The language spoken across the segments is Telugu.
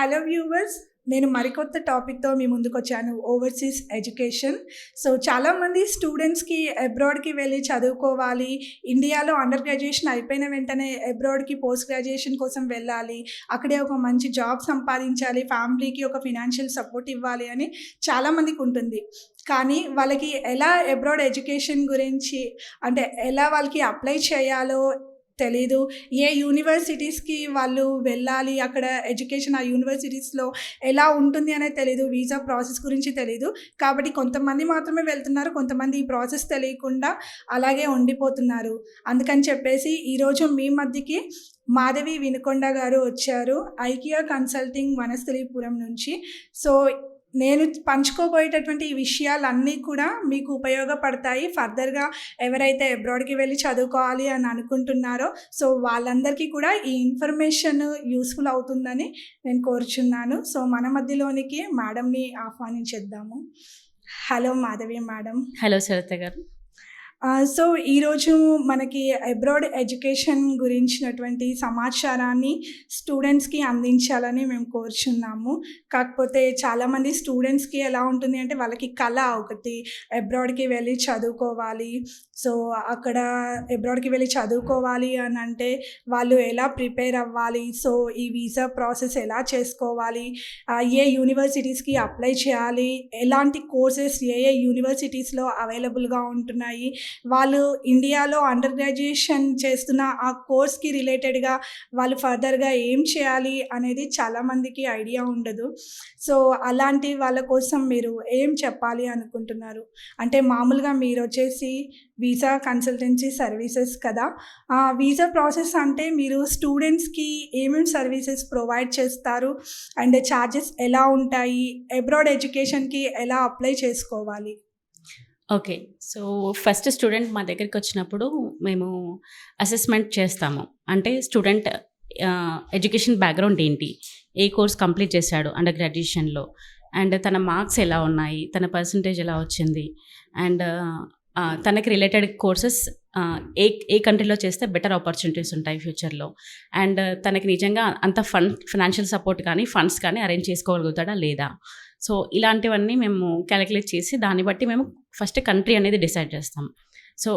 హలో వ్యూవర్స్, నేను మరికొత్త టాపిక్తో మీ ముందుకు వచ్చాను. Overseas education. సో చాలామంది స్టూడెంట్స్కి అబ్రాడ్కి వెళ్ళి చదువుకోవాలి, ఇండియాలో అండర్ గ్రాడ్యుయేషన్ అయిపోయిన వెంటనే అబ్రాడ్కి పోస్ట్ గ్రాడ్యుయేషన్ కోసం వెళ్ళాలి, అక్కడే ఒక మంచి జాబ్ సంపాదించాలి, ఫ్యామిలీకి ఒక ఫినాన్షియల్ సపోర్ట్ ఇవ్వాలి అని చాలామందికి ఉంటుంది. కానీ వాళ్ళకి ఎలా అబ్రాడ్ ఎడ్యుకేషన్ గురించి, అంటే ఎలా వాళ్ళకి అప్లై చేయాలో తెలీదు. ఏ యూనివర్సిటీస్కి వాళ్ళు వెళ్ళాలి, అక్కడ ఎడ్యుకేషన్ ఆ యూనివర్సిటీస్లో ఎలా ఉంటుంది అనేది తెలీదు, వీసా ప్రాసెస్ గురించి తెలీదు. కాబట్టి కొంతమంది మాత్రమే వెళ్తున్నారు, కొంతమంది ఈ ప్రాసెస్ తెలియకుండా అలాగే ఉండిపోతున్నారు. అందుకని చెప్పేసి ఈరోజు మీ మధ్యకి మాధవి వినుకొండ గారు వచ్చారు, ఐకియా కన్సల్టింగ్ వనస్థలీపురం నుంచి. సో నేను పంచుకోబోయేటటువంటి ఈ విషయాలన్నీ కూడా మీకు ఉపయోగపడతాయి. ఫర్దర్గా ఎవరైతే అబ్రాడ్కి వెళ్ళి చదువుకోవాలి అని అనుకుంటున్నారో సో వాళ్ళందరికీ కూడా ఈ ఇన్ఫర్మేషన్ యూస్ఫుల్ అవుతుందని నేను కోరుచున్నాను. సో మన మధ్యలోనికి మేడంని ఆహ్వానించేద్దాము. Hello Madhavi madam. Hello Saritha గారు. సో ఈరోజు మనకి అబ్రాడ్ ఎడ్యుకేషన్ గురించినటువంటి సమాచారాన్ని స్టూడెంట్స్కి అందించాలని మేము కోరుచున్నాము. కాకపోతే చాలామంది స్టూడెంట్స్కి ఎలా ఉంటుంది అంటే వాళ్ళకి కళ ఒకటి, అబ్రాడ్కి వెళ్ళి చదువుకోవాలి. సో అక్కడ అబ్రాడ్కి వెళ్ళి చదువుకోవాలి అని అంటే వాళ్ళు ఎలా ప్రిపేర్ అవ్వాలి, సో ఈ వీసా ప్రాసెస్ ఎలా చేసుకోవాలి, ఏ యూనివర్సిటీస్కి అప్లై చేయాలి, ఎలాంటి కోర్సెస్ ఏ యూనివర్సిటీస్లో అవైలబుల్గా ఉంటున్నాయి, వాళ్ళు ఇండియాలో అండర్ గ్రాడ్యుయేషన్ చేస్తున్న ఆ కోర్స్కి రిలేటెడ్గా వాళ్ళు ఫర్దర్గా ఏం చేయాలి అనేది చాలామందికి ఐడియా ఉండదు. సో అలాంటి వాళ్ళ కోసం మీరు ఏం చెప్పాలి అనుకుంటున్నారు? అంటే మామూలుగా మీరు వచ్చేసి వీసా కన్సల్టెన్సీ సర్వీసెస్ కదా, వీసా ప్రాసెస్ అంటే మీరు స్టూడెంట్స్కి ఏమేమి సర్వీసెస్ ప్రొవైడ్ చేస్తారు అండ్ ఛార్జెస్ ఎలా ఉంటాయి, అబ్రాడ్ ఎడ్యుకేషన్కి ఎలా అప్లై చేసుకోవాలి? ఓకే, సో ఫస్ట్ స్టూడెంట్ మా దగ్గరికి వచ్చినప్పుడు మేము అసెస్మెంట్ చేస్తాము. అంటే స్టూడెంట్ ఎడ్యుకేషన్ బ్యాక్గ్రౌండ్ ఏంటి, ఏ కోర్స్ కంప్లీట్ చేశాడు అండర్ గ్రాడ్యుయేషన్లో, అండ్ తన మార్క్స్ ఎలా ఉన్నాయి, తన పర్సంటేజ్ ఎలా వచ్చింది, అండ్ తనకి రిలేటెడ్ కోర్సెస్ ఏ కంట్రీలో చేస్తే బెటర్ ఆపర్చునిటీస్ ఉంటాయి ఫ్యూచర్లో, అండ్ తనకి నిజంగా అంత ఫైనాన్షియల్ సపోర్ట్ కానీ ఫండ్స్ కానీ అరేంజ్ చేసుకోగలుగుతాడా లేదా. సో ఇలాంటివన్నీ మేము క్యాలిక్యులేట్ చేసి దాన్ని బట్టి మేము ఫస్ట్ కంట్రీ అనేది డిసైడ్ చేస్తాం. సో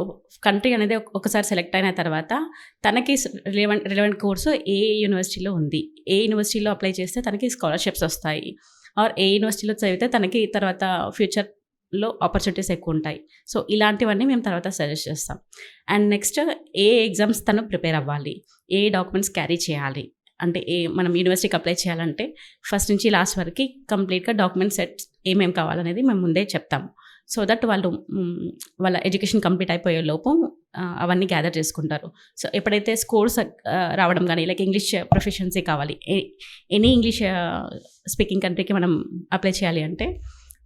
కంట్రీ అనేది ఒకసారి సెలెక్ట్ అయిన తర్వాత తనకి రిలవెంట్ కోర్సు ఏ యూనివర్సిటీలో ఉంది, ఏ యూనివర్సిటీలో అప్లై చేస్తే తనకి స్కాలర్షిప్స్ వస్తాయి, ఆర్ ఏ యూనివర్సిటీలో చదివితే తనకి తర్వాత ఫ్యూచర్లో ఆపర్చునిటీస్ ఎక్కువ ఉంటాయి. సో ఇలాంటివన్నీ మేము తర్వాత సజెస్ట్ చేస్తాం. అండ్ నెక్స్ట్ ఏ ఎగ్జామ్స్ తను ప్రిపేర్ అవ్వాలి, ఏ డాక్యుమెంట్స్ క్యారీ చేయాలి, అంటే మనం యూనివర్సిటీకి అప్లై చేయాలంటే ఫస్ట్ నుంచి లాస్ట్ వరకు కంప్లీట్గా డాక్యుమెంట్ సెట్స్ ఏమేమి కావాలనేది మేము ముందే చెప్తాము. సో దట్ వాళ్ళు వాళ్ళ ఎడ్యుకేషన్ కంప్లీట్ అయిపోయే లోపు అవన్నీ గ్యాదర్ చేసుకుంటారు. సో ఎప్పుడైతే స్కోర్స్ రావడం కానీ లైక్ ఇంగ్లీష్ ప్రొఫిషియన్సీ కావాలి, ఎనీ ఇంగ్లీష్ స్పీకింగ్ కంట్రీకి మనం అప్లై చేయాలి అంటే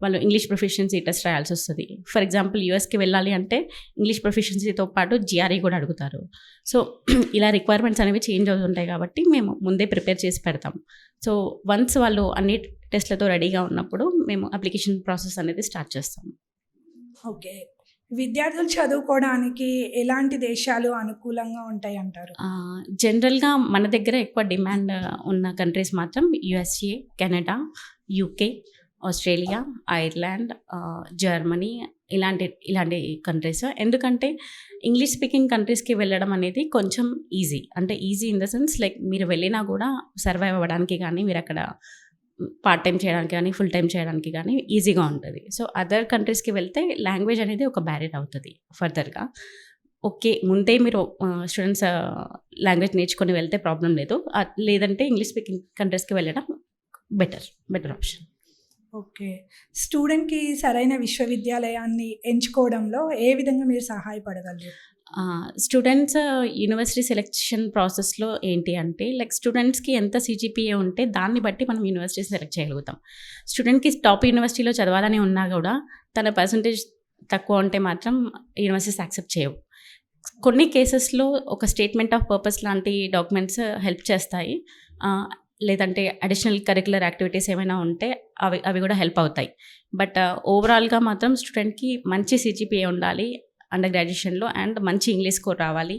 వాళ్ళు ఇంగ్లీష్ ప్రొఫిషియన్సీ టెస్ట్ రాయాల్సి వస్తుంది. ఫర్ ఎగ్జాంపుల్ యూఎస్కి వెళ్ళాలి అంటే ఇంగ్లీష్ ప్రొఫిషియన్సీతో పాటు జిఆర్ఈ కూడా అడుగుతారు. సో ఇలా రిక్వైర్మెంట్స్ అనేవి చేంజ్ అవుతుంటాయి కాబట్టి మేము ముందే ప్రిపేర్ చేసి పెడతాం. సో వన్స్ వాళ్ళు అన్ని టెస్ట్లతో రెడీగా ఉన్నప్పుడు మేము అప్లికేషన్ ప్రాసెస్ అనేది స్టార్ట్ చేస్తాం. ఓకే, విద్యార్థులు చదువుకోవడానికి ఎలాంటి దేశాలు అనుకూలంగా ఉంటాయి అంటారు? జనరల్గా మన దగ్గర ఎక్కువ డిమాండ్ ఉన్న కంట్రీస్ మాత్రం USA, Canada, UK, Australia, Ireland, Germany ఇలాంటి కంట్రీస్. ఎందుకంటే ఇంగ్లీష్ స్పీకింగ్ కంట్రీస్కి వెళ్ళడం అనేది కొంచెం ఈజీ, అంటే easy in the sense like మీరు వెళ్ళినా కూడా సర్వైవ్ అవ్వడానికి కానీ, మీరు అక్కడ పార్ట్ టైం చేయడానికి కానీ, ఫుల్ టైం చేయడానికి కానీ ఈజీగా ఉంటుంది. సో అదర్ కంట్రీస్కి వెళ్తే లాంగ్వేజ్ అనేది ఒక బ్యారియర్ అవుతుంది ఫర్దర్గా. ఓకే, ముందే మీరు స్టూడెంట్స్ లాంగ్వేజ్ నేర్చుకొని వెళ్తే ప్రాబ్లం లేదు, లేదంటే ఇంగ్లీష్ స్పీకింగ్ కంట్రీస్కి వెళ్ళడం బెటర్ ఆప్షన్. ఓకే, స్టూడెంట్కి సరైన విశ్వవిద్యాలయాన్ని ఎంచుకోవడంలో ఏ విధంగా మీరు సహాయపడగలరు? స్టూడెంట్స్ యూనివర్సిటీ సెలెక్షన్ ప్రాసెస్లో ఏంటి అంటే లైక్ స్టూడెంట్స్కి ఎంత సిజిపిఏ ఉంటే దాన్ని బట్టి మనం యూనివర్సిటీ సెలెక్ట్ చేయగలుగుతాం. స్టూడెంట్కి టాప్ యూనివర్సిటీలో చదవాలని ఉన్నా కూడా తన పర్సంటేజ్ తక్కువ ఉంటే మాత్రం యూనివర్సిటీస్ యాక్సెప్ట్ చేయవు. కొన్ని కేసెస్లో ఒక స్టేట్మెంట్ ఆఫ్ పర్పస్ లాంటి డాక్యుమెంట్స్ హెల్ప్ చేస్తాయి, లేదంటే అడిషనల్ కరిక్యులర్ యాక్టివిటీస్ ఏమైనా ఉంటే అవి కూడా హెల్ప్ అవుతాయి. బట్ ఓవరాల్గా మాత్రం స్టూడెంట్కి మంచి సిజిపిఏ ఉండాలి, అండర్ గ్రాడ్యుయేషన్లో అండ్ మంచి ఇంగ్లీష్ స్కోర్ రావాలి,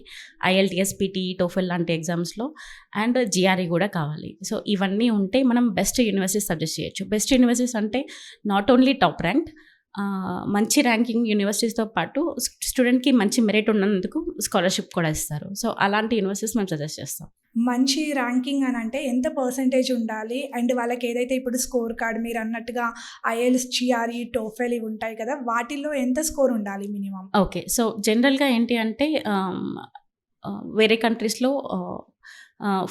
ఐఎల్టీఎస్, పీటీఈ, టోఫెల్ లాంటి ఎగ్జామ్స్లో అండ్ జిఆర్ఈ కూడా కావాలి. సో ఇవన్నీ ఉంటే మనం బెస్ట్ యూనివర్సిటీస్ సజెస్ట్ చేయొచ్చు. బెస్ట్ యూనివర్సిటీస్ అంటే నాట్ ఓన్లీ టాప్ ర్యాంక్, మంచి ర్యాంకింగ్ యూనివర్సిటీస్తో పాటు స్టూడెంట్కి మంచి మెరిట్ ఉన్నందుకు స్కాలర్షిప్ కూడా ఇస్తారు. సో అలాంటి యూనివర్సిటీస్ మేము సజెస్ట్ చేస్తాం. మంచి ర్యాంకింగ్ అని అంటే ఎంత పర్సంటేజ్ ఉండాలి? అండ్ వాళ్ళకి ఏదైతే ఇప్పుడు స్కోర్ కార్డ్ మీరు అన్నట్టుగా ఐఎల్స్, జిఆర్ఈ, టోఫెల్ ఇవి ఉంటాయి కదా, వాటిల్లో ఎంత స్కోర్ ఉండాలి మినిమం? ఓకే, సో జనరల్గా ఏంటి అంటే వేరే కంట్రీస్లో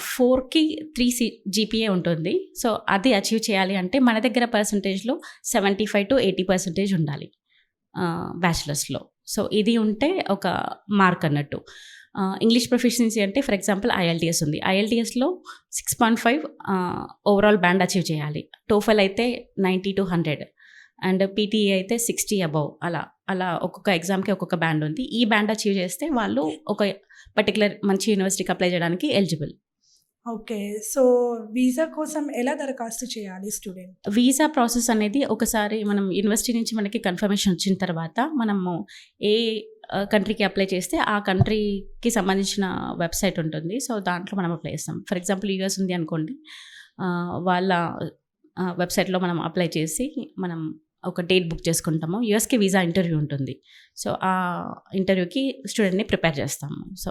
4కి 3 జీపీఏ ఉంటుంది. సో అది అచీవ్ చేయాలి అంటే మన దగ్గర పర్సంటేజ్లో 75 to 80% ఉండాలి బ్యాచిలర్స్లో. సో ఇది ఉంటే ఒక మార్క్ అన్నట్టు. ఇంగ్లీష్ ప్రొఫిషియన్సీ అంటే ఫర్ ఎగ్జాంపుల్ ఐఎల్టీఎస్ ఉంది, ఐఎల్టీఎస్లో 6.5 ఓవరాల్ బ్యాండ్ అచీవ్ చేయాలి. టోఫెల్ అయితే 90 to 100 అండ్ పీటీఈ అయితే 60 అబవ్. అలా ఒక్కొక్క ఎగ్జామ్కి ఒక్కొక్క బ్యాండ్ ఉంది. ఈ బ్యాండ్ అచీవ్ చేస్తే వాళ్ళు ఒక పర్టికులర్ మంచి యూనివర్సిటీకి అప్లై చేయడానికి ఎలిజిబుల్. ఓకే, సో వీసా కోసం ఎలా దరఖాస్తు చేయాలి స్టూడెంట్? వీసా ప్రాసెస్ అనేది ఒకసారి మనం యూనివర్సిటీ నుంచి మనకి కన్ఫర్మేషన్ వచ్చిన తర్వాత మనము ఏ కంట్రీకి అప్లై చేస్తే ఆ కంట్రీకి సంబంధించిన వెబ్సైట్ ఉంటుంది. సో దాంట్లో మనం అప్లై చేస్తాం. ఫర్ ఎగ్జాంపుల్ యూఎస్ ఉంది అనుకోండి, వాళ్ళ వెబ్సైట్లో మనం అప్లై చేసి మనం ఒక డేట్ బుక్ చేసుకుంటాము. యూఎస్కి వీసా ఇంటర్వ్యూ ఉంటుంది. సో ఆ ఇంటర్వ్యూకి స్టూడెంట్ని ప్రిపేర్ చేస్తాము. సో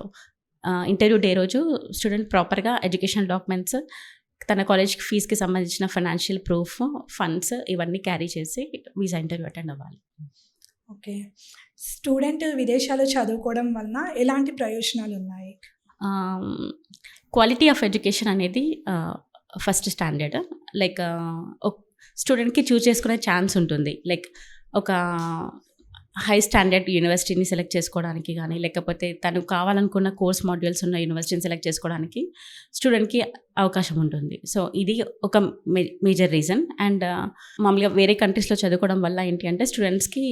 ఇంటర్వ్యూ డే రోజు స్టూడెంట్ ప్రాపర్గా ఎడ్యుకేషనల్ డాక్యుమెంట్స్, తన కాలేజ్కి ఫీజుకి సంబంధించిన ఫైనాన్షియల్ ప్రూఫ్, ఫండ్స్ ఇవన్నీ క్యారీ చేసి వీసా ఇంటర్వ్యూ అటెండ్ అవ్వాలి. ఓకే, స్టూడెంట్ విదేశాల్లో చదువుకోవడం వలన ఎలాంటి ప్రయోజనాలు ఉన్నాయి? క్వాలిటీ ఆఫ్ ఎడ్యుకేషన్ అనేది ఫస్ట్ స్టాండర్డ్. లైక్ స్టూడెంట్కి చూస్ చేసుకునే ఛాన్స్ ఉంటుంది. లైక్ ఒక హై స్టాండర్డ్ యూనివర్సిటీని సెలెక్ట్ చేసుకోవడానికి కానీ, లేకపోతే తను కావాలనుకున్న కోర్స్ మాడ్యూల్స్ ఉన్న యూనివర్సిటీని సెలెక్ట్ చేసుకోవడానికి స్టూడెంట్కి అవకాశం ఉంటుంది. సో ఇది ఒక మేజర్ రీజన్. అండ్ మామూలుగా వేరే కంట్రీస్లో చదువుకోవడం వల్ల ఏంటి అంటే స్టూడెంట్స్కి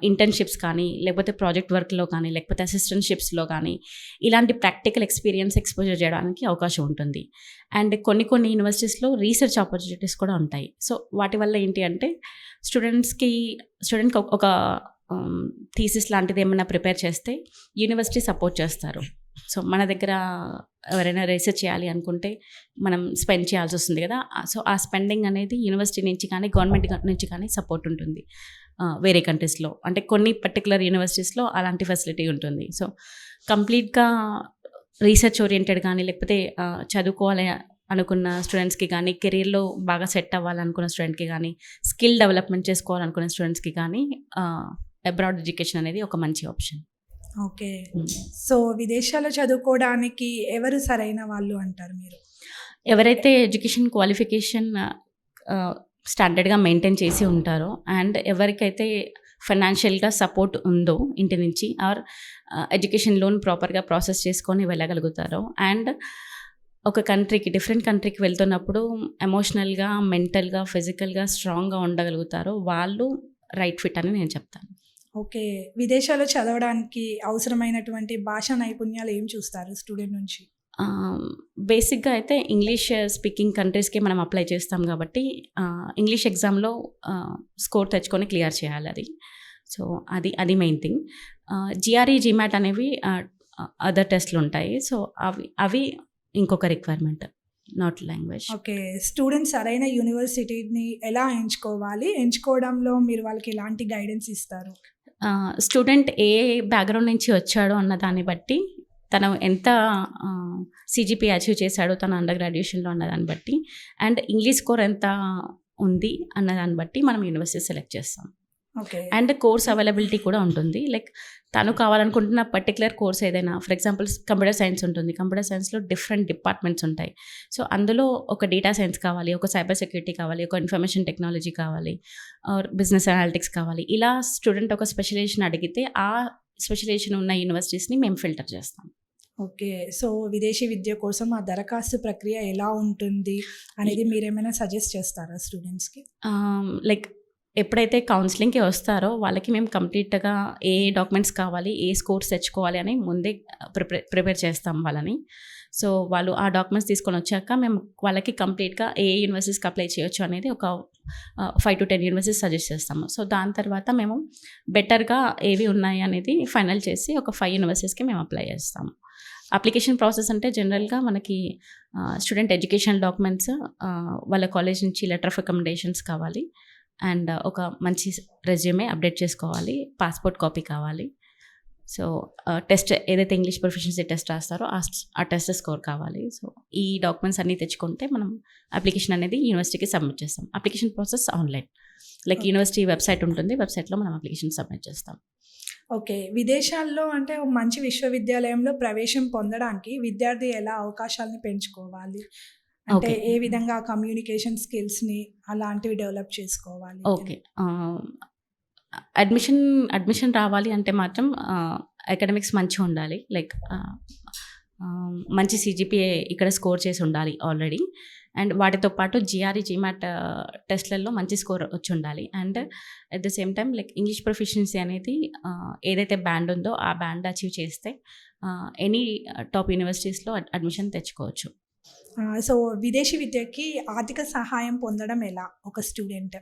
ఇంటర్న్షిప్స్ కానీ, లేకపోతే ప్రాజెక్ట్ వర్క్లో కానీ, లేకపోతే అసిస్టెంట్షిప్స్లో కానీ ఇలాంటి ప్రాక్టికల్ ఎక్స్పీరియన్స్ ఎక్స్పోజర్ చేయడానికి అవకాశం ఉంటుంది. అండ్ కొన్ని యూనివర్సిటీస్లో రీసెర్చ్ ఆపర్చునిటీస్ కూడా ఉంటాయి. సో వాటి వల్ల ఏంటి అంటే స్టూడెంట్కి ఒక థీసిస్ లాంటిది ఏమైనా ప్రిపేర్ చేస్తే యూనివర్సిటీ సపోర్ట్ చేస్తారు. సో మన దగ్గర ఎవరైనా రీసెర్చ్ చేయాలి అనుకుంటే మనం స్పెండ్ చేయాల్సి వస్తుంది కదా. సో ఆ స్పెండింగ్ అనేది యూనివర్సిటీ నుంచి కానీ గవర్నమెంట్ నుంచి కానీ సపోర్ట్ ఉంటుంది వేరే కంట్రీస్లో. అంటే కొన్ని పర్టికులర్ యూనివర్సిటీస్లో అలాంటి ఫెసిలిటీ ఉంటుంది. సో కంప్లీట్గా రీసెర్చ్ ఓరియంటెడ్ కానీ, లేకపోతే చదువుకోవాలి అనుకున్న స్టూడెంట్స్కి కానీ, కెరీర్లో బాగా సెట్ అవ్వాలనుకున్న స్టూడెంట్కి కానీ, స్కిల్ డెవలప్మెంట్ చేసుకోవాలనుకున్న స్టూడెంట్స్కి కానీ అబ్రాడ్ ఎడ్యుకేషన్ అనేది ఒక మంచి ఆప్షన్. ఓకే, సో విదేశాల్లో చదువుకోవడానికి ఎవరు సరైన వాళ్ళు అంటారు మీరు? ఎవరైతే ఎడ్యుకేషన్ క్వాలిఫికేషన్ స్టాండర్డ్గా మెయింటైన్ చేసి ఉంటారో అండ్ ఎవరికైతే ఫైనాన్షియల్గా సపోర్ట్ ఉందో ఇంటి నుంచి, ఆర్ ఎడ్యుకేషన్ లోన్ ప్రాపర్గా ప్రాసెస్ చేసుకొని వెళ్ళగలుగుతారో, అండ్ ఒక కంట్రీకి డిఫరెంట్ కంట్రీకి వెళ్తున్నప్పుడు ఎమోషనల్గా, మెంటల్గా, ఫిజికల్గా స్ట్రాంగ్గా ఉండగలుగుతారో వాళ్ళు రైట్ ఫిట్ అని నేను చెప్తాను. ఓకే, విదేశాల్లో చదవడానికి అవసరమైనటువంటి భాషా నైపుణ్యాలు ఏం చూస్తారు స్టూడెంట్ నుంచి? బేసిక్గా అయితే ఇంగ్లీష్ స్పీకింగ్ కంట్రీస్కి మనం అప్లై చేస్తాం కాబట్టి ఇంగ్లీష్ ఎగ్జామ్లో స్కోర్ తెచ్చుకొని క్లియర్ చేయాలి అది. సో అది మెయిన్ థింగ్. జిఆర్ఈ, జిమాట్ అనేవి అదర్ టెస్ట్లు ఉంటాయి. సో అవి ఇంకొక requirement, not language. Okay, students సరైన యూనివర్సిటీని ఎలా ఎంచుకోవాలి? ఎంచుకోవడంలో మీరు వాళ్ళకి ఎలాంటి గైడెన్స్ ఇస్తారు? స్టూడెంట్ ఏ బ్యాక్గ్రౌండ్ నుంచి వచ్చాడో అన్న దాన్ని బట్టి, తను ఎంత సిజిపి అచీవ్ చేశాడో తన అండర్ గ్రాడ్యుయేషన్లో అన్నదాన్ని బట్టి, అండ్ ఇంగ్లీష్ స్కోర్ ఎంత ఉంది అన్నదాన్ని బట్టి మనం యూనివర్సిటీ సెలెక్ట్ చేస్తాం. ఓకే, అండ్ కోర్స్ అవైలబిలిటీ కూడా ఉంటుంది. లైక్ తను కావాలనుకుంటున్న పర్టికులర్ కోర్స్ ఏదైనా, ఫర్ ఎగ్జాంపుల్ కంప్యూటర్ సైన్స్ ఉంటుంది, కంప్యూటర్ సైన్స్లో డిఫరెంట్ డిపార్ట్మెంట్స్ ఉంటాయి. సో అందులో ఒక డేటా సైన్స్ కావాలి, ఒక సైబర్ సెక్యూరిటీ కావాలి, ఒక ఇన్ఫర్మేషన్ టెక్నాలజీ కావాలి, ఆర్ బిజినెస్ అనాలిటిక్స్ కావాలి. ఇలా స్టూడెంట్ ఒక స్పెషలైజేషన్ అడిగితే ఆ స్పెషలైజేషన్ ఉన్న యూనివర్సిటీస్ని మేము ఫిల్టర్ చేస్తాం. ఓకే, సో విదేశీ విద్య కోసం ఆ దరఖాస్తు ప్రక్రియ ఎలా ఉంటుంది అనేది మీరేమైనా సజెస్ట్ చేస్తారా స్టూడెంట్స్కి? లైక్ ఎప్పుడైతే కౌన్సిలింగ్కి వస్తారో వాళ్ళకి మేము కంప్లీట్గా ఏ డాక్యుమెంట్స్ కావాలి, ఏ స్కోర్స్ తెచ్చుకోవాలి అని ముందే ప్రిపేర్ చేస్తాం వాళ్ళని. సో వాళ్ళు ఆ డాక్యుమెంట్స్ తీసుకొని వచ్చాక మేము వాళ్ళకి కంప్లీట్గా ఏ యూనివర్సిటీస్కి అప్లై చేయొచ్చు అనేది ఒక 5 to 10 యూనివర్సిటీస్ సజెస్ట్ చేస్తాము. సో దాని తర్వాత మేము బెటర్గా ఏవి ఉన్నాయి అనేది ఫైనల్ చేసి ఒక 5 యూనివర్సిటీస్కి మేము అప్లై చేస్తాము. అప్లికేషన్ ప్రాసెస్ అంటే జనరల్గా మనకి స్టూడెంట్ ఎడ్యుకేషన్ డాక్యుమెంట్స్, వాళ్ళ కాలేజ్ నుంచి లెటర్ ఆఫ్ రికమెండేషన్స్ కావాలి, అండ్ ఒక మంచి రెజ్యూమే అప్డేట్ చేసుకోవాలి, పాస్పోర్ట్ కాపీ కావాలి. సో టెస్ట్ ఏదైతే ఇంగ్లీష్ ప్రొఫిషియన్సీ టెస్ట్ రాస్తారో ఆ టెస్ట్ స్కోర్ కావాలి. సో ఈ డాక్యుమెంట్స్ అన్నీ తెచ్చుకుంటే మనం అప్లికేషన్ అనేది యూనివర్సిటీకి సబ్మిట్ చేస్తాం. Application process online, like university website ఉంటుంది, వెబ్సైట్లో మనం అప్లికేషన్ సబ్మిట్ చేస్తాం. ఓకే. విదేశాల్లో అంటే ఒక మంచి విశ్వవిద్యాలయంలో ప్రవేశం పొందడానికి విద్యార్థి ఎలా అవకాశాలను పెంచుకోవాలి? అంటే ఓకే. ఏ విధంగా కమ్యూనికేషన్ స్కిల్స్‌ని అలాంటివి డెవలప్ చేసుకోవాలి? ఓకే. అడ్మిషన్ రావాలి అంటే మాత్రం అకాడమిక్స్ మంచిగా ఉండాలి. లైక్ మంచి CGPA ఇక్కడ స్కోర్ చేసి ఉండాలి ఆల్రెడీ. అండ్ వాటితో పాటు GRE, GMAT టెస్ట్లలో మంచి స్కోర్ వచ్చి ఉండాలి. And at the same time like English proficiency అనేది ఏదైతే బ్యాండ్ ఉందో ఆ బ్యాండ్ అచీవ్ చేస్తే ఎనీ టాప్ యూనివర్సిటీస్లో అడ్మిషన్ తెచ్చుకోవచ్చు. సో విదేశీ విద్యకి ఆర్థిక సహాయం పొందడం ఎలా ఒక స్టూడెంట్?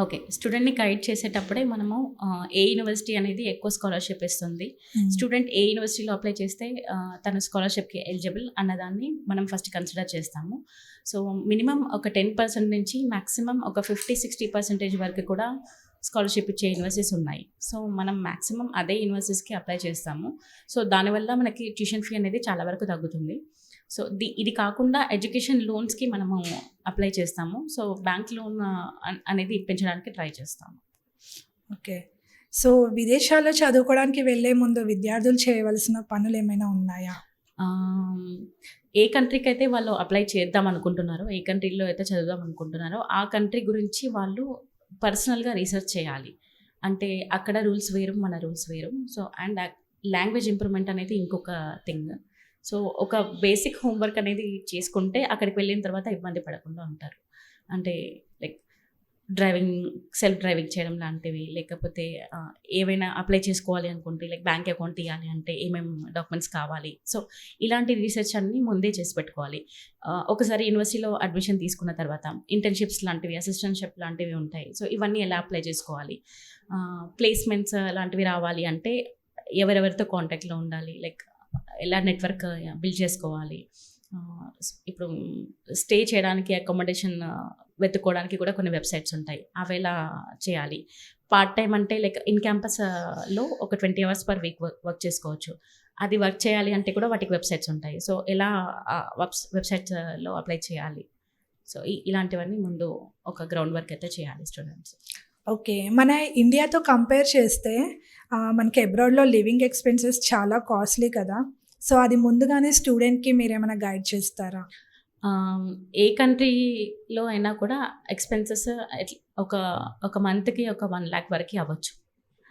ఓకే. స్టూడెంట్‌ని గైడ్ చేసేటప్పుడే మనము ఏ యూనివర్సిటీ అనేది ఎక్కువ స్కాలర్‌షిప్ ఇస్తుంది, స్టూడెంట్ ఏ యూనివర్సిటీలో అప్లై చేస్తే తను స్కాలర్‌షిప్‌కి ఎలిజిబుల్ అన్నదాన్ని మనం ఫస్ట్ కన్సిడర్ చేస్తాము. సో మినిమం ఒక 10% నుంచి మ్యాక్సిమం ఒక 50-60% వరకు కూడా స్కాలర్‌షిప్ ఇచ్చే యూనివర్సిటీస్ ఉన్నాయి. సో మనం మ్యాక్సిమం అదే యూనివర్సిటీస్‌కి అప్లై చేస్తాము. సో దానివల్ల మనకి ట్యూషన్ ఫీ అనేది చాలా వరకు తగ్గుతుంది. సో ఇది కాకుండా ఎడ్యుకేషన్ లోన్స్‌కి మనము అప్లై చేస్తాము. సో బ్యాంక్ లోన్ అనేది ఇప్పించడానికి ట్రై చేస్తాము. ఓకే. సో విదేశాల్లో చదువుకోవడానికి వెళ్ళే ముందు విద్యార్థులు చేయవలసిన పనులేమైనా ఉన్నాయా? ఏ కంట్రీకి అయితే వాళ్ళు అప్లై చేద్దాం అనుకుంటున్నారో, ఏ కంట్రీలో అయితే చదువుదాం అనుకుంటున్నారో ఆ కంట్రీ గురించి వాళ్ళు పర్సనల్‌గా రీసెర్చ్ చేయాలి. అంటే అక్కడ రూల్స్ వేరు, మన రూల్స్ వేరు. సో అండ్ లాంగ్వేజ్ ఇంప్రూవ్‌మెంట్ అనేది ఇంకొక థింగ్. సో ఒక బేసిక్ హోంవర్క్ అనేది చేసుకుంటే అక్కడికి వెళ్ళిన తర్వాత ఇబ్బంది పడకుండా ఉంటారు. అంటే లైక్ సెల్ఫ్ డ్రైవింగ్ చేయడం లాంటివి, లేకపోతే ఏవైనా అప్లై చేసుకోవాలి అనుకుంటే లైక్ బ్యాంక్ అకౌంట్ ఇవ్వాలి అంటే ఏమేమి డాక్యుమెంట్స్ కావాలి. సో ఇలాంటి రీసెర్చ్ అన్నీ ముందే చేసి పెట్టుకోవాలి. ఒకసారి యూనివర్సిటీలో అడ్మిషన్ తీసుకున్న తర్వాత ఇంటర్న్‌షిప్స్ లాంటివి, అసిస్టెంట్‌షిప్ లాంటివి ఉంటాయి. సో ఇవన్నీ ఎలా అప్లై చేసుకోవాలి, ప్లేస్మెంట్స్ లాంటివి రావాలి అంటే ఎవరెవరితో కాంటాక్ట్‌లో ఉండాలి, లైక్ ఎలా నెట్వర్క్ బిల్డ్ చేసుకోవాలి. ఇప్పుడు స్టే చేయడానికి అకామిడేషన్ వెతుక్కోవడానికి కూడా కొన్ని వెబ్సైట్స్ ఉంటాయి, అవి ఎలా చేయాలి. పార్ట్ టైం అంటే లైక్ ఇన్ క్యాంపస్లో ఒక 20 hours per week వర్క్ చేసుకోవచ్చు. అది వర్క్ చేయాలి అంటే కూడా వాటికి వెబ్సైట్స్ ఉంటాయి. సో ఎలా వెబ్సైట్స్లో అప్లై చేయాలి. సో ఇలాంటివన్నీ ముందు ఒక గ్రౌండ్ వర్క్ అయితే చేయాలి స్టూడెంట్స్. ఓకే. మన ఇండియాతో కంపేర్ చేస్తే మనకి అబ్రాడ్‌లో లివింగ్ ఎక్స్‌పెన్సెస్ చాలా కాస్ట్‌లీ కదా! సో అది ముందుగానే స్టూడెంట్‌కి మీరేమైనా గైడ్ చేస్తారా? ఏ కంట్రీలో అయినా కూడా ఎక్స్‌పెన్సెస్ ఒక మంత్‌కి ఒక 1 lakh వరకు అవ్వచ్చు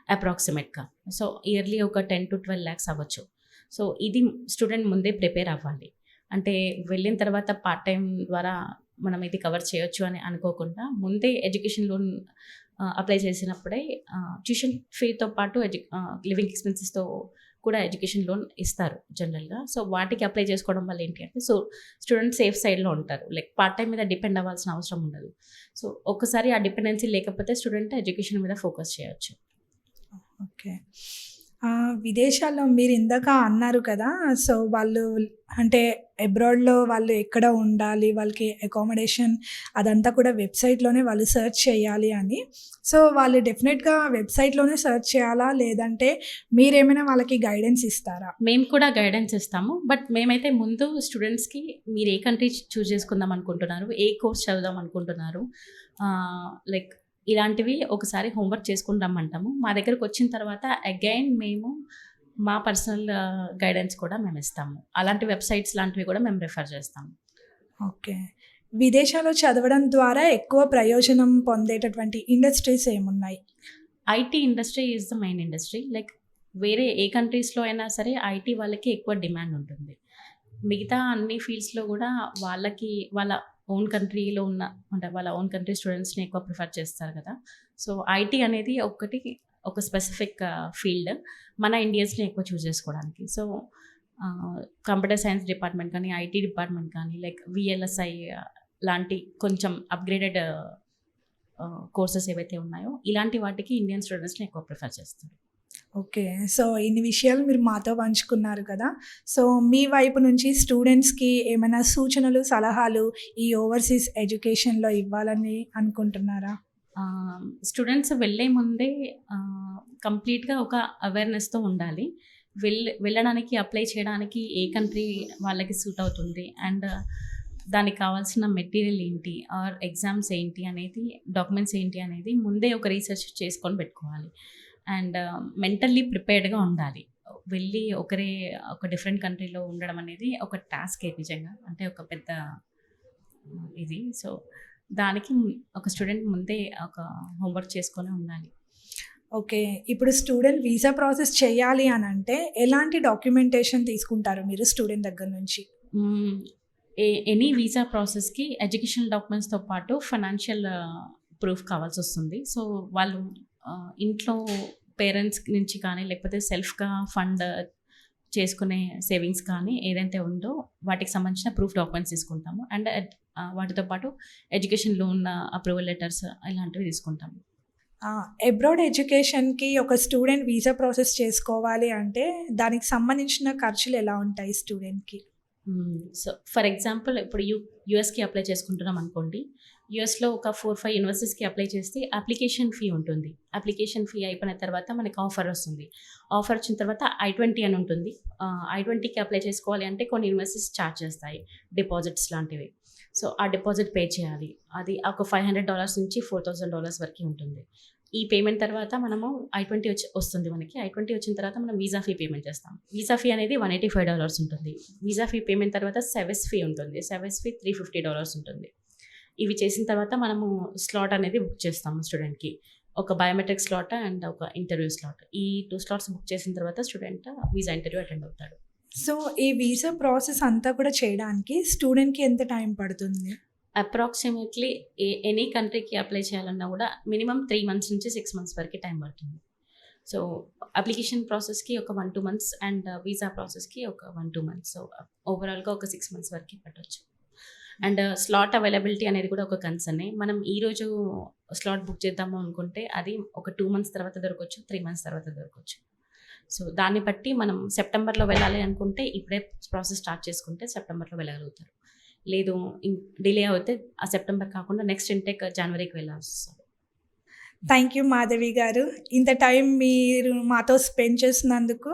అప్రాక్సిమేట్‌గా. సో ఇయర్లీ ఒక 10 to 12 lakhs అవ్వచ్చు. సో ఇది స్టూడెంట్ ముందే ప్రిపేర్ అవ్వాలి. అంటే వెళ్ళిన తర్వాత పార్ట్ టైం ద్వారా మనం ఇది కవర్ చేయొచ్చు అని అనుకోకుండా ముందే ఎడ్యుకేషన్ లోన్ అప్లై చేసినప్పుడే ట్యూషన్ ఫీతో పాటు లివింగ్ ఎక్స్పెన్సెస్తో కూడా ఎడ్యుకేషన్ లోన్ ఇస్తారు జనరల్గా. సో వాటికి అప్లై చేసుకోవడం వల్ల ఏంటి అంటే సో స్టూడెంట్ సేఫ్ సైడ్లో ఉంటారు, లైక్ పార్ట్ టైం మీద డిపెండ్ అవ్వాల్సిన అవసరం ఉండదు. సో ఒకసారి ఆ డిపెండెన్సీ లేకపోతే స్టూడెంట్ ఎడ్యుకేషన్ మీద ఫోకస్ చేయొచ్చు. ఓకే. విదేశాల్లో మీరు ఇందాక అన్నారు కదా! సో వాళ్ళు అంటే అబ్రాడ్‌లో వాళ్ళు ఎక్కడ ఉండాలి, వాళ్ళకి అకామిడేషన్ అదంతా కూడా వెబ్సైట్‌లోనే వాళ్ళు సెర్చ్ చేయాలి అని. సో వాళ్ళు డెఫినెట్‌గా వెబ్సైట్‌లోనే సెర్చ్ చేయాలా? లేదంటే మీరేమైనా వాళ్ళకి గైడెన్స్ ఇస్తారా? మేము కూడా గైడెన్స్ ఇస్తాము. బట్ మేమైతే ముందు స్టూడెంట్స్‌కి మీరు ఏ కంట్రీ చూజ్ చేసుకుందాం అనుకుంటున్నారు, ఏ కోర్స్ చదువుదాం అనుకుంటున్నారు, లైక్ ఇలాంటివి ఒకసారి హోంవర్క్ చేసుకుని రమ్మంటాము. మా దగ్గరకు వచ్చిన తర్వాత అగైన్ మేము మా పర్సనల్ గైడెన్స్ కూడా మేము ఇస్తాము. అలాంటి వెబ్సైట్స్ లాంటివి కూడా మేము రిఫర్ చేస్తాము. ఓకే. విదేశాల్లో చదవడం ద్వారా ఎక్కువ ప్రయోజనం పొందేటటువంటి ఇండస్ట్రీస్ ఏమున్నాయి? IT industry is the main industry. Like వేరే ఏ కంట్రీస్లో అయినా సరే ఐటీ వాళ్ళకి ఎక్కువ డిమాండ్ ఉంటుంది. మిగతా అన్ని ఫీల్డ్స్లో కూడా వాళ్ళకి వాళ్ళ ఓన్ కంట్రీలో ఉన్న అంటే వాళ్ళ ఓన్ కంట్రీ స్టూడెంట్స్ని ఎక్కువ ప్రిఫర్ చేస్తారు కదా. సో ఐటీ అనేది ఒక స్పెసిఫిక్ ఫీల్డ్ మన ఇండియన్స్ని ఎక్కువ చూస్ చేసుకోవడానికి. సో కంప్యూటర్ సైన్స్ డిపార్ట్మెంట్ కానీ, ఐటీ డిపార్ట్మెంట్ కానీ, లైక్ విఎల్ఎస్ఐ లాంటి కొంచెం అప్‌గ్రేడెడ్ కోర్సెస్ ఏవైతే ఉన్నాయో, ఇలాంటి వాటికి ఇండియన్ స్టూడెంట్స్‌ని ఎక్కువ ప్రిఫర్ చేస్తారు. ఓకే. సో, ఇన్ని విషయాలు మీరు మాతో పంచుకున్నారు కదా! సో, మీ వైపు నుంచి స్టూడెంట్స్‌కి ఏమైనా సూచనలు, సలహాలు ఈ ఓవర్‌సీస్ ఎడ్యుకేషన్‌లో ఇవ్వాలని అనుకుంటున్నారా? స్టూడెంట్స్ వెళ్ళే ముందే కంప్లీట్‌గా ఒక అవేర్‌నెస్‌తో ఉండాలి. వెళ్ళడానికి, అప్లై చేయడానికి ఏ కంట్రీ వాళ్ళకి సూట్ అవుతుంది అండ్ దానికి కావాల్సిన మెటీరియల్ ఏంటి ఆర్ ఎగ్జామ్స్ ఏంటి అనేది, డాక్యుమెంట్స్ ఏంటి అనేది ముందే ఒక రీసెర్చ్ చేసుకొని పెట్టుకోవాలి. అండ్ మెంటల్లీ ప్రిపేర్డ్‌గా ఉండాలి. వెళ్ళి ఒక డిఫరెంట్ కంట్రీలో ఉండడం అనేది ఒక టాస్కే నిజంగా. అంటే ఒక పెద్ద ఇది. సో, దానికి ఒక స్టూడెంట్ ముందే ఒక హోంవర్క్ చేసుకొని ఉండాలి. ఓకే. ఇప్పుడు స్టూడెంట్ వీసా ప్రాసెస్ చేయాలి అనంటే ఎలాంటి డాక్యుమెంటేషన్ తీసుకుంటారు మీరు స్టూడెంట్ దగ్గర నుంచి? హ్మ్. ఎనీ వీసా ప్రాసెస్‌కి ఎడ్యుకేషనల్ డాక్యుమెంట్స్‌తో పాటు ఫైనాన్షియల్ ప్రూఫ్ కావాల్సొస్తుంది. సో, వాళ్ళు ఇంట్లో పేరెంట్స్ నుంచి కానీ, లేకపోతే సెల్ఫ్‌గా ఫండ్ చేసుకునే సేవింగ్స్ కానీ ఏదైతే ఉందో వాటికి సంబంధించిన ప్రూఫ్ డాక్యుమెంట్స్ తీసుకుంటాము. అండ్ వాటితో పాటు ఎడ్యుకేషన్ లోన్ అప్రూవల్ లెటర్స్ ఇలాంటివి తీసుకుంటాము. అబ్రాడ్ ఎడ్యుకేషన్‌కి ఒక స్టూడెంట్ వీసా ప్రాసెస్ చేసుకోవాలి అంటే దానికి సంబంధించిన ఖర్చులు ఎలా ఉంటాయి స్టూడెంట్‌కి? సో, ఫర్ ఎగ్జాంపుల్ ఇప్పుడు యూఎస్‌కి అప్లై చేసుకుంటున్నాం అనుకోండి. యూఎస్‌లో ఒక 4, 5 యూనివర్సిటీస్‌కి అప్లై చేస్తే అప్లికేషన్ ఫీ ఉంటుంది. అప్లికేషన్ ఫీ అయిపోయిన తర్వాత మనకి ఆఫర్ వస్తుంది. ఆఫర్ వచ్చిన తర్వాత I-20 అని ఉంటుంది. I-20కి అప్లై చేసుకోవాలి అంటే కొన్ని యూనివర్సిటీస్ ఛార్జ్ చేస్తాయి డిపాజిట్స్ లాంటివి. సో, ఆ డిపాజిట్ పే చేయాలి. అది ఒక $500 నుంచి $4,000 వరకు ఉంటుంది. ఈ పేమెంట్ తర్వాత మనము I-20 వస్తుంది మనకి. I-20 వచ్చిన తర్వాత మనం వీసా ఫీ పేమెంట్ చేస్తాం. వీసా ఫీ అనేది $185 ఉంటుంది. వీసా ఫీ పేమెంట్ తర్వాత సర్వీస్ ఫీ ఉంటుంది. సర్వీస్ ఫీ $350 ఉంటుంది. ఇవి చేసిన తర్వాత మనము స్లాట్ అనేది బుక్ చేస్తాము స్టూడెంట్‌కి. ఒక బయోమెట్రిక్ స్లాట్ అండ్ ఒక ఇంటర్వ్యూ స్లాట్. ఈ 2 స్లాట్స్ బుక్ చేసిన తర్వాత స్టూడెంట్ వీసా ఇంటర్వ్యూ అటెండ్ అవుతాడు. సో, ఈ వీసా ప్రాసెస్ అంతా కూడా చేయడానికి స్టూడెంట్‌కి ఎంత టైం పడుతుంది? అప్రాక్సిమేట్లీ ఎనీ కంట్రీకి అప్లై చేయాలన్నా కూడా మినిమమ్ 3 మంత్స్ నుంచి 6 మంత్స్ వరకు టైం పడుతుంది. సో, అప్లికేషన్ ప్రాసెస్‌కి ఒక 1, 2 మంత్స్ అండ్ వీసా ప్రాసెస్‌కి ఒక 1, 2 మంత్స్. సో, ఓవరాల్‌గా ఒక 6 మంత్స్ వరకు పట్టొచ్చు. అండ్ స్లాట్ అవైలబిలిటీ అనేది కూడా ఒక కన్సర్నే. మనం ఈరోజు స్లాట్ బుక్ చేద్దాము అనుకుంటే అది ఒక 2 మంత్స్ తర్వాత దొరకొచ్చు, 3 మంత్స్ తర్వాత దొరకొచ్చు. సో, దాన్ని బట్టి మనం సెప్టెంబర్‌లో వెళ్ళాలి అనుకుంటే ఇప్పుడే ప్రాసెస్ స్టార్ట్ చేసుకుంటే సెప్టెంబర్‌లో వెళ్ళగలుగుతారు. లేదు డిలే అవుతే ఆ సెప్టెంబర్ కాకుండా నెక్స్ట్ ఇంటేక్ జనవరికి వెళ్ళాల్సొస్తది. థ్యాంక్ యూ మాధవి గారు. ఇంత టైం మీరు మాతో స్పెండ్ చేసినందుకు,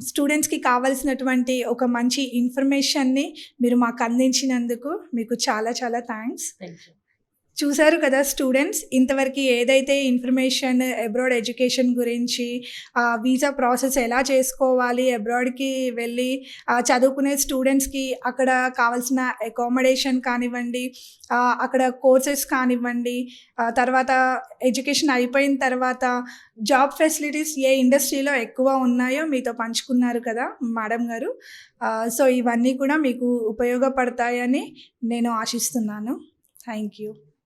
స్టూడెంట్స్‌కి కావాల్సినటువంటి ఒక మంచి ఇన్ఫర్మేషన్‌ని మీరు మాకు అందించినందుకు మీకు చాలా చాలా థ్యాంక్స్. Thank you. చూసారు కదా స్టూడెంట్స్, ఇంతవరకు ఏదైతే ఇన్ఫర్మేషన్ అబ్రాడ్ ఎడ్యుకేషన్ గురించి, వీసా ప్రాసెస్ ఎలా చేసుకోవాలి, అబ్రాడ్‌కి వెళ్ళి చదువుకునే స్టూడెంట్స్‌కి అక్కడ కావాల్సిన అకామిడేషన్ కానివ్వండి, అక్కడ కోర్సెస్ కానివ్వండి, తర్వాత ఎడ్యుకేషన్ అయిపోయిన తర్వాత జాబ్ ఫెసిలిటీస్ ఏ ఇండస్ట్రీలో ఎక్కువ ఉన్నాయో మీతో పంచుకున్నారు కదా మేడం గారు. సో, ఇవన్నీ కూడా మీకు ఉపయోగపడతాయని నేను ఆశిస్తున్నాను. Thank you.